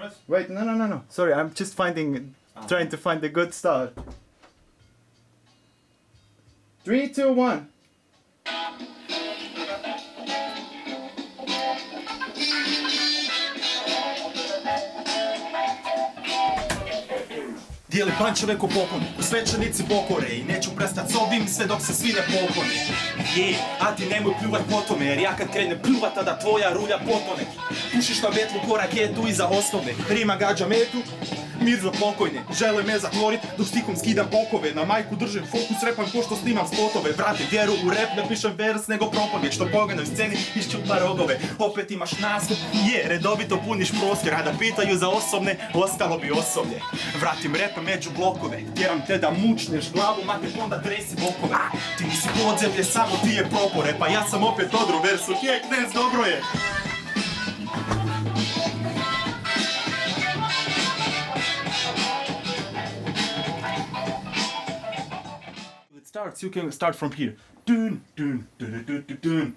press? Wait, no. Sorry, I'm just trying to find the good start. 3, 2, 1. Dijelim puncheve ko poklone, u svečenici pokore i neću prestat s ovim sve dok se svi ne poklone. A ti nemoj pljuvat po tome, jer ja kad krenem pljuvat tada tvoja rulja potone. Pušiš na betlu ko raketu iza osnovne, rima gađa metu, mir za pokojne, žele me zatvorit dok stihom skidam okove. Na majku držim fokus, repam ko što snimam spotove. Vratim vjeru u rap, ne pišem vers nego propovjed, što pogledaj sceni iščupa rogove. Opet imaš naslov, redovito puniš prostor, a da pitaju za osobne, ostalo bi osoblje. Vratim rap među blokove, tjeram te da mučneš glavu, mate onda tresi bokove. Ti nisi podzemlje, samo ti je propore, pa ja sam opet odru versu, Knez, dobro je. It starts, you can start from here. Dun, dun, dun, dun, dun, dun.